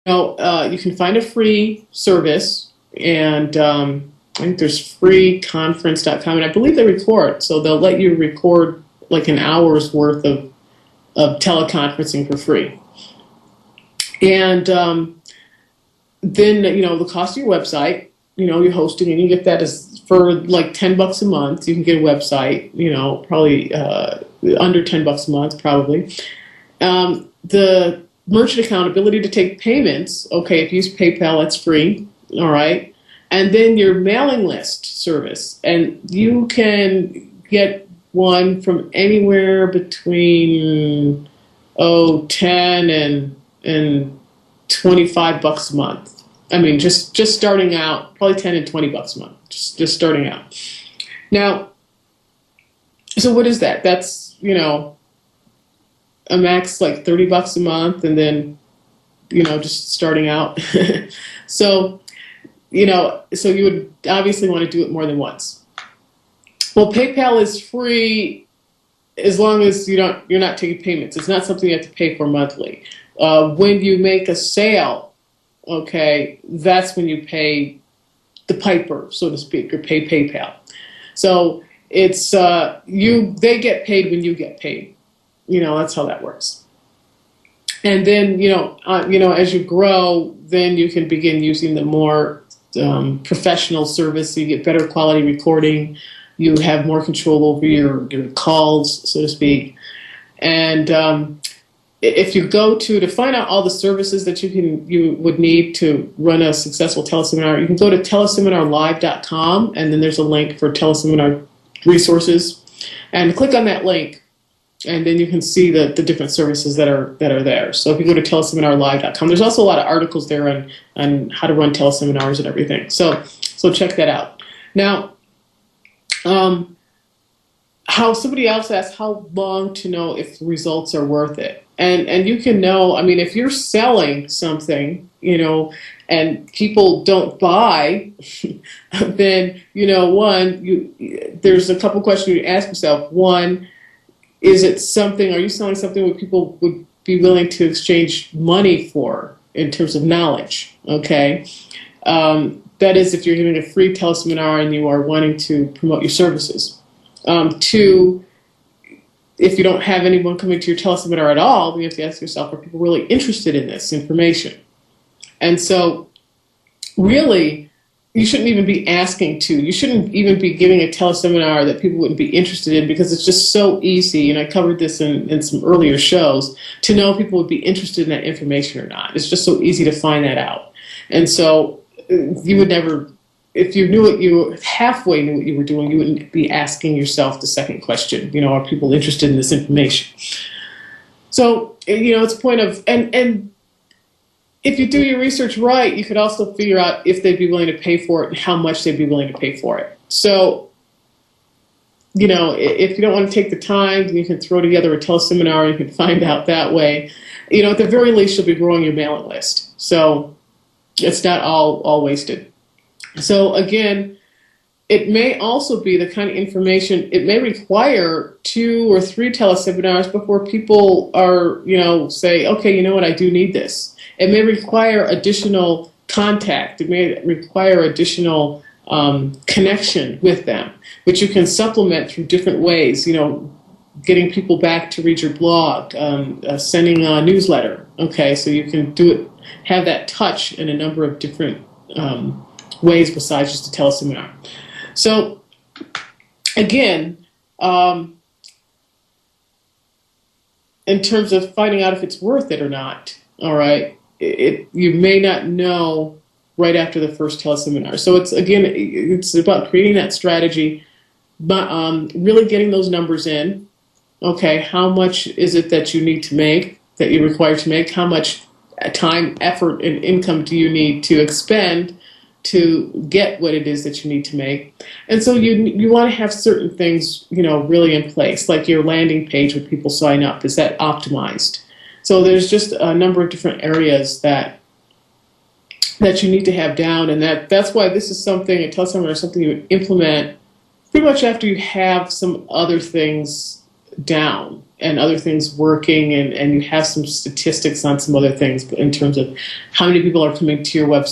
you can find a free service, and I think there's freeconference.com, and I believe they record, so they'll let you record like an hour's worth of teleconferencing for free. And then, the cost of your website, your hosting, and you get that as for like $10 a month. You can get a website, probably under $10 a month, probably. The merchant account, ability to take payments. Okay, if you use PayPal, that's free. All right. And then your mailing list service. And you can get one from anywhere between, 10 and $25 a month. I mean, just starting out, probably 10 and $20 a month, just starting out. Now, so what is that? That's, a max like $30 a month, and then, just starting out. So, so you would obviously want to do it more than once. Well, PayPal is free as long as you're not taking payments. It's not something you have to pay for monthly. When you make a sale, okay, that's when you pay the piper, so to speak, or pay PayPal. So it's they get paid when you get paid. That's how that works. And then as you grow, then you can begin using the more professional service. So you get better quality recording. You have more control over your calls, so to speak. And if you go to find out all the services that you would need to run a successful teleseminar, you can go to teleseminarlive.com, and then there's a link for teleseminar resources, and click on that link, and then you can see the different services that are there. So if you go to teleseminarlive.com, there's also a lot of articles there on how to run teleseminars and everything. So check that out. Now, how somebody else asked how long to know if the results are worth it. And you can know, I mean, if you're selling something, and people don't buy, then, there's a couple questions you ask yourself. One, are you selling something where people would be willing to exchange money for in terms of knowledge? Okay. That is, if you're giving a free teleseminar and you are wanting to promote your services. Two, if you don't have anyone coming to your teleseminar at all, then you have to ask yourself, are people really interested in this information? And so really, you shouldn't even be asking to. You shouldn't even be giving a teleseminar that people wouldn't be interested in, because it's just so easy, and I covered this in some earlier shows, to know if people would be interested in that information or not. It's just so easy to find that out. And so you would never, if you halfway knew what you were doing, you wouldn't be asking yourself the second question, are people interested in this information? So, it's a point of, and if you do your research right, you could also figure out if they'd be willing to pay for it and how much they'd be willing to pay for it. So, if you don't want to take the time, you can throw together a teleseminar, you can find out that way. At the very least, you'll be growing your mailing list. So it's not all wasted. So again, it may also be the kind of information, it may require 2 or 3 teleseminars before people are, say, okay, you know what, I do need this. It may require additional contact. It may require additional connection with them, which you can supplement through different ways, getting people back to read your blog, sending a newsletter. Okay, so you can do it, have that touch in a number of different ways besides just a teleseminar. So again, in terms of finding out if it's worth it or not, all right, you may not know right after the first teleseminar. So it's about creating that strategy, but really getting those numbers in. Okay, how much is it that you need to make, that you're required to make? How much time, effort, and income do you need to expend to get what it is that you need to make? And so you want to have certain things, really in place, like your landing page when people sign up. Is that optimized? So there's just a number of different areas that you need to have down, and that's why this is something, a teleseminar is something you would implement pretty much after you have some other things down. and other things working, and you have some statistics on some other things in terms of how many people are coming to your website